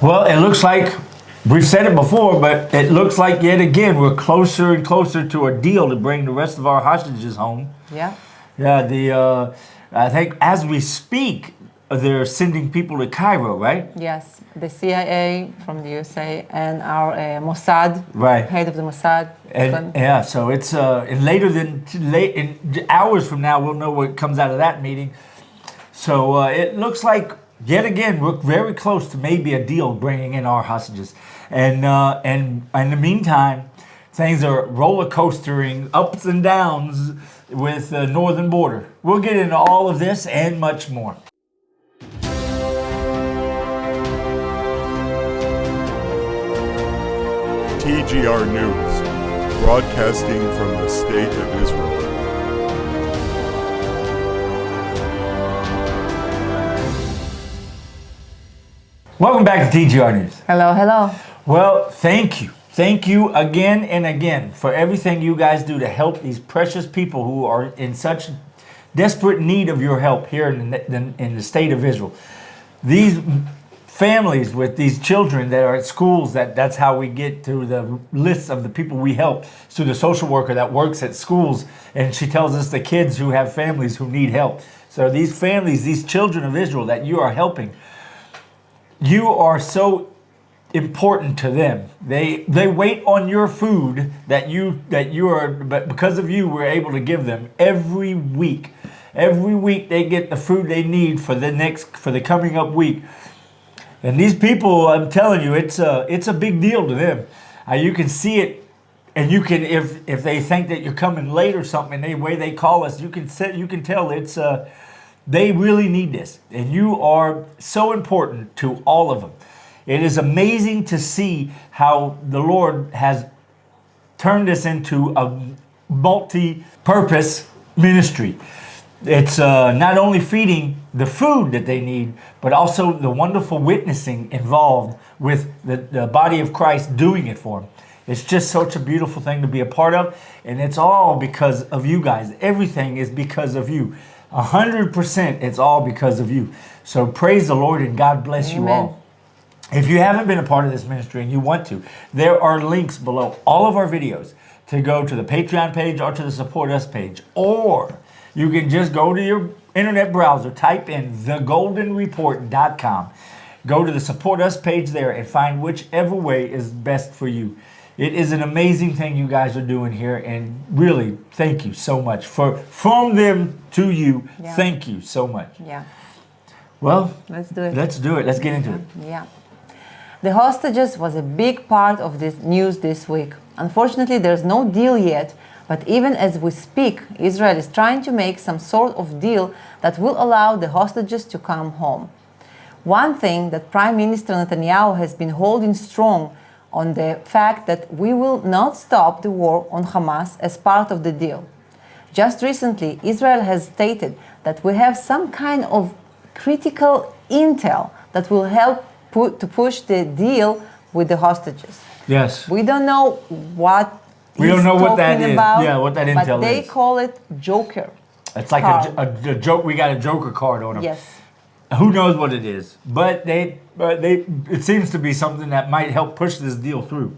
Well, it looks like, we've said it before, but it looks like yet again we're closer and closer to a deal to bring the rest of our hostages home. Yeah. Yeah, I think as we speak, they're sending people to Cairo, right? Yes, the CIA from the USA and our Mossad, Right. head of the Mossad. And yeah, so it's in hours from now we'll know what comes out of that meeting. So it looks like yet again we're very close to maybe a deal bringing in our hostages, and in the meantime, things are roller coastering ups and downs with the northern border. We'll get into all of this and much more. TGR News, broadcasting from the State of Israel. Welcome back to TGR News. Hello, hello. Well, thank you. Thank you again and again for everything you guys do to help these precious people who are in such desperate need of your help here in the state of Israel. These families with these children that are at schools, that's how we get to the list of the people we help. It's through the social worker that works at schools, and she tells us the kids who have families who need help. So these families, these children of Israel that you are helping, you are so important to them. They wait on your food that you are, but because of you, we're able to give them every week. Every week they get the food they need for the coming up week. And these people, I'm telling you, it's a big deal to them. You can see it, and you can if they think that you're coming late or something, and the way they call us, you can tell it's they really need this, and you are so important to all of them. It is amazing to see how the Lord has turned this into a multi-purpose ministry. It's not only feeding the food that they need, but also the wonderful witnessing involved with the body of Christ doing it for them. It's just such a beautiful thing to be a part of, and it's all because of you guys. Everything is because of you. 100%, it's all because of you. So praise the Lord, and God bless you all. If you haven't been a part of this ministry and you want to, there are links below all of our videos to go to the Patreon page or to the Support Us page. Or you can just go to your internet browser, type in thegoldenreport.com. Go to the Support Us page there and find whichever way is best for you. It is an amazing thing you guys are doing here, and really, thank you so much. From them to you, yeah. Thank you so much. Yeah. Well, let's do it. Let's do it. Let's get into it. Yeah. The hostages was a big part of this news this week. Unfortunately, there's no deal yet, but even as we speak, Israel is trying to make some sort of deal that will allow the hostages to come home. One thing that Prime Minister Netanyahu has been holding strong on the fact that we will not stop the war on Hamas as part of the deal. Just recently, Israel has stated that we have some kind of critical intel that will help to push the deal with the hostages. Yes. We don't know what we don't know what that is. About, yeah, what that intel is. But they call it Joker. It's like a joke. We got a Joker card on them. Yes. Who knows what it is? But it seems to be something that might help push this deal through.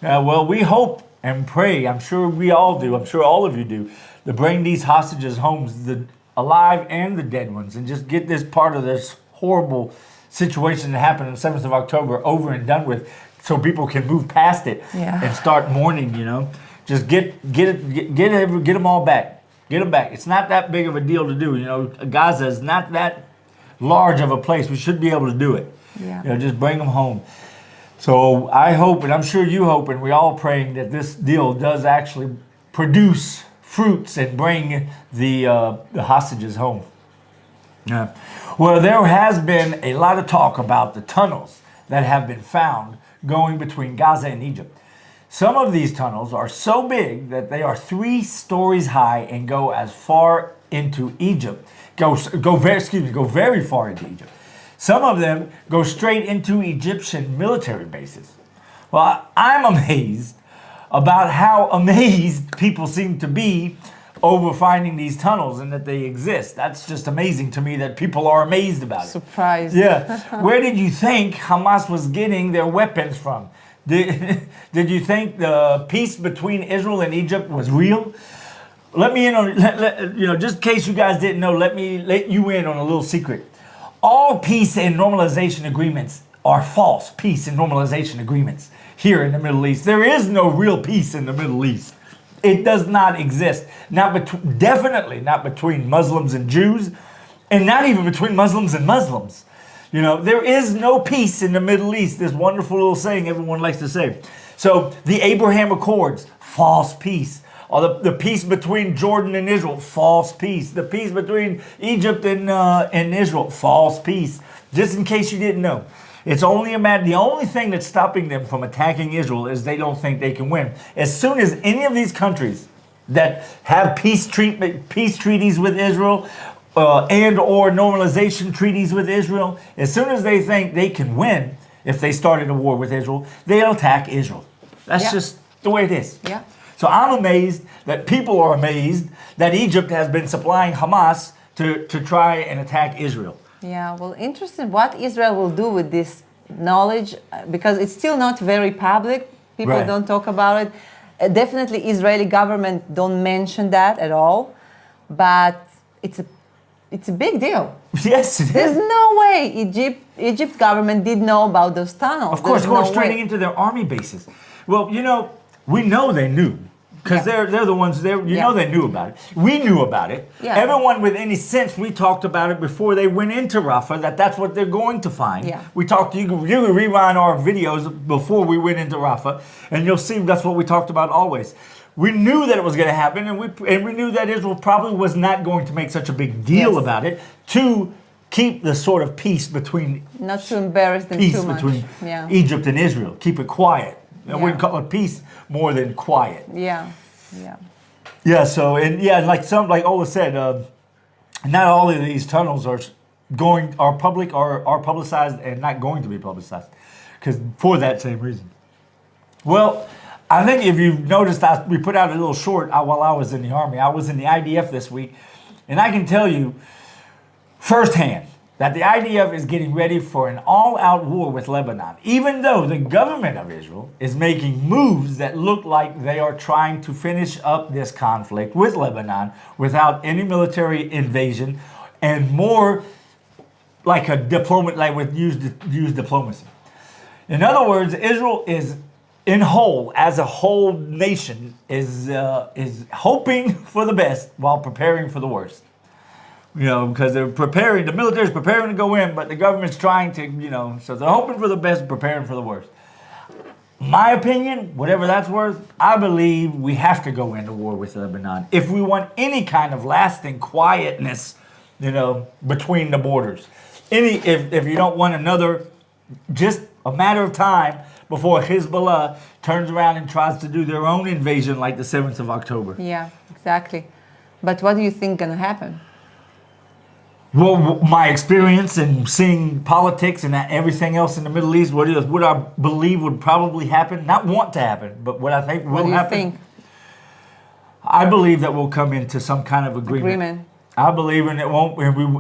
Well, we hope and pray. I'm sure we all do. I'm sure all of you do. To bring these hostages home, the alive and the dead ones, and just get this part of this horrible situation that happened on the 7th of October over and done with, so people can move past it and start mourning. Just get them all back. Get them back. It's not that big of a deal to do. Gaza is not that large of a place. We should be able to do it. Yeah. Just bring them home. So I hope, and I'm sure you hope, and we're all praying that this deal does actually produce fruits and bring the hostages home. Yeah. Well, there has been a lot of talk about the tunnels that have been found going between Gaza and Egypt. Some of these tunnels are so big that they are 3 stories high and go as far into Egypt. Go very far into Egypt. Some of them go straight into Egyptian military bases. Well, I'm amazed about how amazed people seem to be over finding these tunnels and that they exist. That's just amazing to me that people are amazed about it. Surprised. Yeah. Where did you think Hamas was getting their weapons from? Did you think the peace between Israel and Egypt was real? Let me in on, just in case you guys didn't know, let me let you in on a little secret. All peace and normalization agreements are false peace and normalization agreements here in the Middle East. There is no real peace in the Middle East. It does not exist. Definitely not between Muslims and Jews, and not even between Muslims and Muslims. There is no peace in the Middle East. This wonderful little saying everyone likes to say. So the Abraham Accords, false peace. Or the peace between Jordan and Israel, false peace. The peace between Egypt and Israel, false peace. Just in case you didn't know. It's only a matter, the only thing that's stopping them from attacking Israel is they don't think they can win. As soon as any of these countries that have peace treaties with Israel and or normalization treaties with Israel, as soon as they think they can win, if they started a war with Israel, they'll attack Israel. That's just the way it is. Yeah. So I'm amazed that people are amazed that Egypt has been supplying Hamas to try and attack Israel. Yeah, well, interesting what Israel will do with this knowledge, because it's still not very public. People don't talk about it. Definitely Israeli government don't mention that at all, but it's a big deal. Yes, it There's is. no way Egypt government did know about those tunnels. Of course, going straight way. into their army bases. Well, we know they knew. Because they're the ones there. They knew about it. We knew about it. Yeah. Everyone with any sense, we talked about it before they went into Rafah. That's what they're going to find. Yeah. We talked. You can rewind our videos before we went into Rafah, and you'll see that's what we talked about always. We knew that it was going to happen, and we knew that Israel probably was not going to make such a big deal about it to keep the sort of peace between. Not to embarrass them peace too much. between Yeah. Egypt and Israel. Keep it quiet. I wouldn't Yeah. call it peace more than quiet. Yeah. Yeah. Yeah. So like Ola said, not all of these tunnels are public or are publicized and not going to be publicized, because for that same reason. Well, I think if you've noticed, we put out a little short while I was in the Army. I was in the IDF this week, and I can tell you firsthand that the IDF is getting ready for an all-out war with Lebanon, even though the government of Israel is making moves that look like they are trying to finish up this conflict with Lebanon without any military invasion and more like a diplomat, like with use diplomacy. In other words, Israel is as a whole nation is hoping for the best while preparing for the worst. Because the military is preparing to go in, but the government's trying to, so they're hoping for the best, preparing for the worst. My opinion, whatever that's worth, I believe we have to go into war with Lebanon if we want any kind of lasting quietness, between the borders. If you don't want just a matter of time before Hezbollah turns around and tries to do their own invasion like the 7th of October. Yeah, exactly. But what do you think gonna happen? Well, my experience in seeing politics and everything else in the Middle East, what I believe would probably happen, not want to happen, but what I think will happen. What do you think? I believe that we'll come into some kind of agreement. I believe in it won't,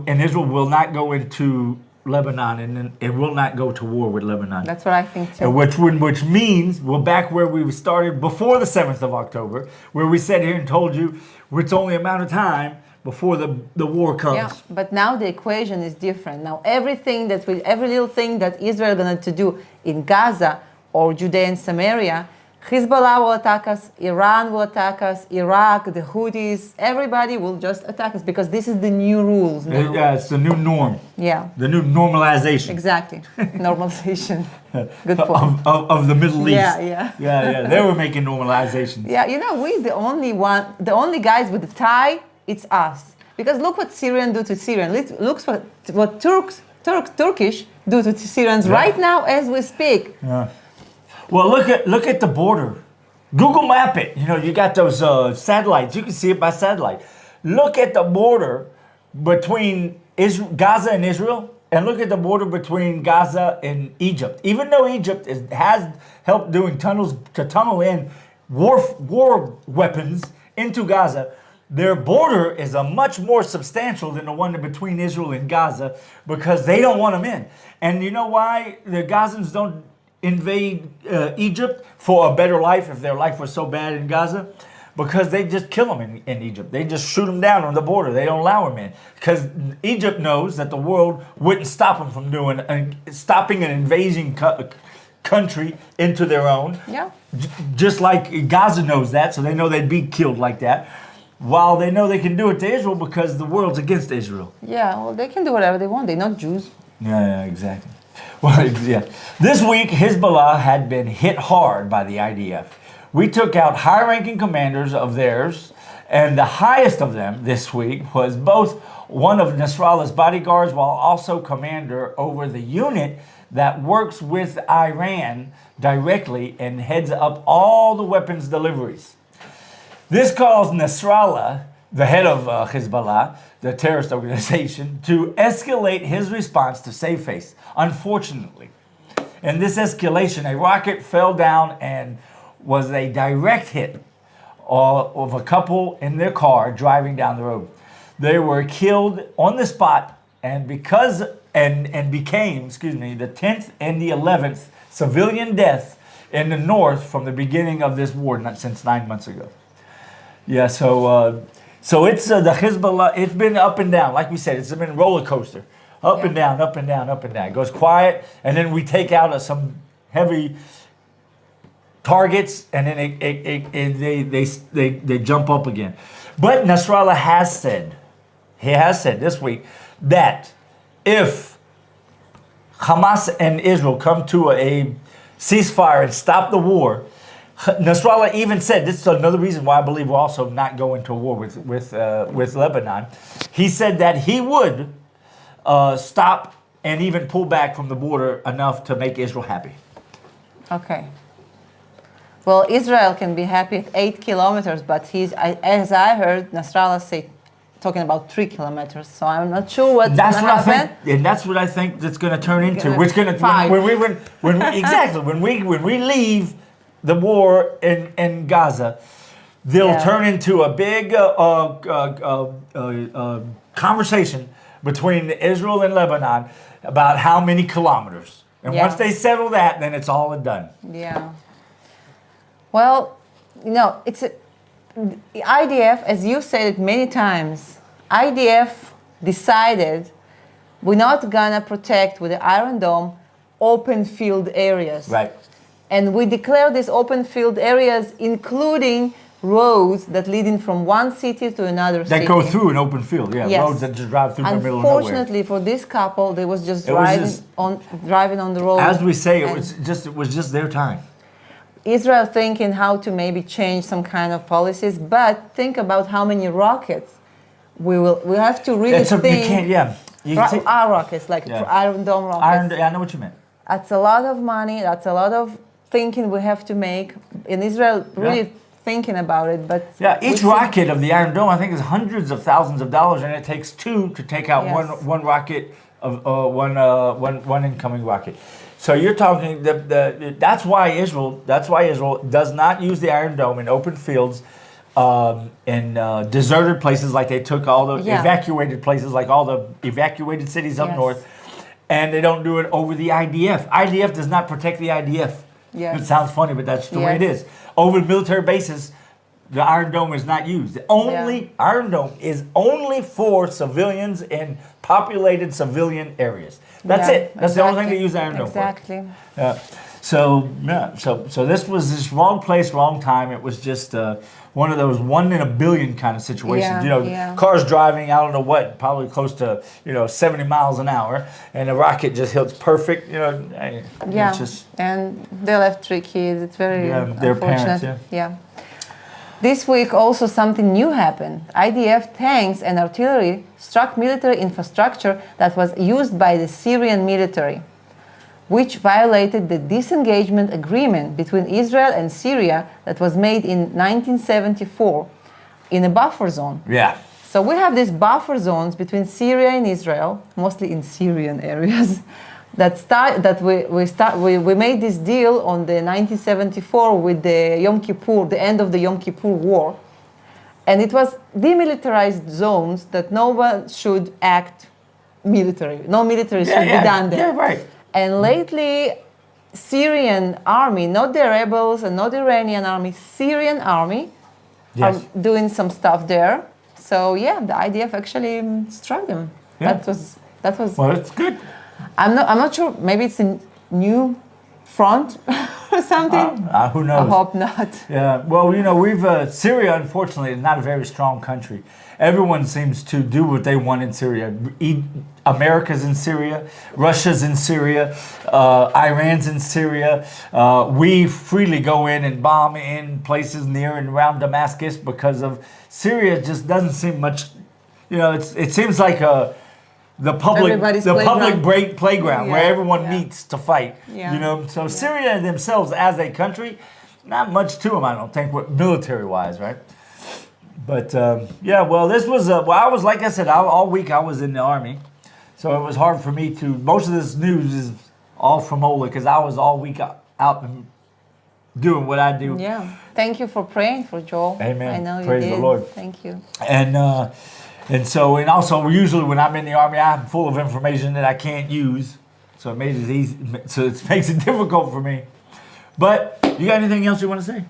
and Israel will not go into Lebanon, and it will not go to war with Lebanon. That's what I think too. Which means we're back where we started before the 7th of October, where we sat here and told you it's only a matter of time before the war comes. Yeah, but now the equation is different. Now every little thing that Israel going to do in Gaza or Judea and Samaria, Hezbollah will attack us, Iran will attack us, Iraq, the Houthis, everybody will just attack us because this is the new rules now. Yeah, it's the new norm. Yeah. The new normalization. Exactly. Normalization. Good point. Of the Middle East. Yeah. They were making normalizations. Yeah, we the only guys with the tie, it's us. Because look what Syrians do to Syrians. Look what Turkish do to Syrians right now as we speak. Yeah. Well, look at the border. Google map it. You got those satellites. You can see it by satellite. Look at the border between Gaza and Israel, and look at the border between Gaza and Egypt. Even though Egypt has helped doing tunnels to tunnel in war weapons into Gaza, their border is a much more substantial than the one between Israel and Gaza because they don't want them in. And you know why the Gazans don't invade Egypt for a better life if their life was so bad in Gaza? Because they just kill them in Egypt. They just shoot them down on the border. They don't allow them in. Because Egypt knows that the world wouldn't stop them from stopping an invasion country into their own. Yeah. Just like Gaza knows that, so they know they'd be killed like that. While they know they can do it to Israel because the world's against Israel. Yeah, well, they can do whatever they want. They're not Jews. Yeah, exactly. Well, yeah. This week, Hezbollah had been hit hard by the IDF. We took out high-ranking commanders of theirs, and the highest of them this week was both one of Nasrallah's bodyguards while also commander over the unit that works with Iran directly and heads up all the weapons deliveries. This caused Nasrallah, the head of Hezbollah, the terrorist organization, to escalate his response to save face. Unfortunately, in this escalation, a rocket fell down and was a direct hit of a couple in their car driving down the road. They were killed on the spot and became the 10th and the 11th civilian death in the north from the beginning of this war, not since 9 months ago. Yeah, so it's the Hezbollah. It's been up and down, like we said. It's been a roller coaster, up and down, up and down, up and down. It goes quiet, and then we take out some heavy targets, and then they jump up again. But Nasrallah has said this week that if Hamas and Israel come to a ceasefire and stop the war, Nasrallah even said, this is another reason why I believe we're also not going to war with Lebanon. He said that he would stop and even pull back from the border enough to make Israel happy. Okay. Well, Israel can be happy at 8 kilometers, but as I heard Nasrallah say, talking about 3 kilometers. So I'm not sure what's going to happen. And that's what I think that's going to turn into. Gonna Which going to when we leave the war in Gaza, they'll turn into a big conversation between Israel and Lebanon about how many kilometers. And once they settle that, then it's all done. Yeah. Well, it's the IDF, as you said it many times, IDF decided we're not gonna protect with the Iron Dome open field areas. Right. And we declare these open field areas including roads that lead in from one city to another city. That go through an open field, yes. Roads that just drive through the middle of nowhere. Unfortunately for this couple, they was just driving on the road. As we say, it was just their time. Israel thinking how to maybe change some kind of policies, but think about how many rockets we have to really think. Our rockets, like Iron Dome rockets. I know what you meant. That's a lot of money. That's a lot of thinking we have to make. In Israel, really thinking about it. But each rocket of the Iron Dome, I think, is hundreds of thousands of dollars, and it takes two to take out one rocket of one incoming rocket. So you're talking that's why Israel does not use the Iron Dome in open fields, in deserted places like they took all the evacuated places, like all the evacuated cities up north, and they don't do it over the IDF. IDF does not protect the IDF. It sounds funny, but that's the way it is. Over military bases, the Iron Dome is not used. The Iron Dome is only for civilians in populated civilian areas. That's it. That's the only thing they use the Iron Dome for. Exactly. So this was this wrong place, wrong time. It was just one of those 1 in a billion kind of situations. Cars driving, I don't know what, probably close to 70 miles an hour, and the rocket just hits perfect. It's just, and they left 3 kids. It's very their unfortunate. parents. This week also something new happened. IDF tanks and artillery struck military infrastructure that was used by the Syrian military, which violated the disengagement agreement between Israel and Syria that was made in 1974 in a buffer zone. So we have these buffer zones between Syria and Israel, mostly in Syrian areas, we made this deal on the 1974 with the Yom Kippur, the end of the Yom Kippur War. And it was demilitarized zones that no one should act military. No military should be done there. Yeah, right. And lately, Syrian army, not the rebels and not the Iranian army, Syrian army Yes. are doing some stuff there. So yeah, the IDF actually struck them. Yeah. That was. Well, it's good. I'm not sure. Maybe it's a new front or something. Who knows? I hope not. Yeah, well, we've Syria, unfortunately, is not a very strong country. Everyone seems to do what they want in Syria. America's in Syria, Russia's in Syria, Iran's in Syria. We freely go in and bomb in places near and around Damascus because of Syria. Just doesn't seem much. It seems like the public playground where everyone meets to fight. Yeah. So Syria themselves as a country, not much to them, I don't think, military-wise, right? But well, this was I was, like I said, all week I was in the army, so it was hard for me to. Most of this news is all from Ola because I was all week out and doing what I do. Yeah. Thank you for praying for Joel. Amen. I know Praise you did. the Lord. Thank you. And also usually when I'm in the army, I'm full of information that I can't use, so it makes it easy. So it makes it difficult for me. But you got anything else you want to say?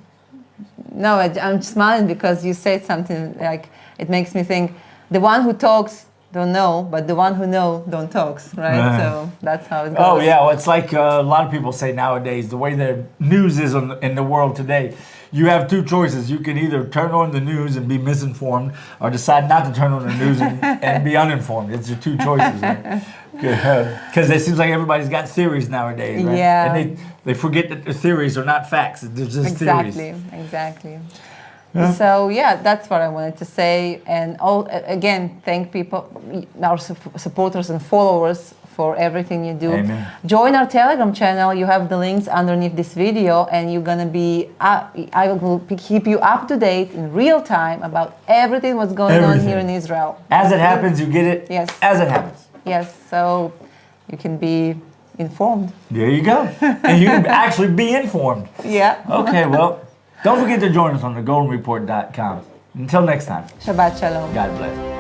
No, I'm smiling because you said something like it makes me think the one who talks don't know, but the one who know don't talks, right? So that's how it goes. Oh yeah, well, it's like a lot of people say nowadays, the way the news is in the world today, you have two choices. You can either turn on the news and be misinformed or decide not to turn on the news and be uninformed. It's your two choices, right? Because it seems like everybody's got theories nowadays, right? Yeah. And they forget that the theories are not facts. They're just theories. Exactly. So yeah, that's what I wanted to say. And again, thank people, our supporters and followers for everything you do. Amen. Join our Telegram channel. You have the links underneath this video, and you're gonna be. I will keep you up to date in real time about everything what's going on here in Israel. As it happens, you get it. Yes. As it happens. Yes. So you can be informed. There you go. And you can actually be informed. Yeah. Okay, well, don't forget to join us on thegoldenreport.com. Until next time. Shabbat shalom. God bless.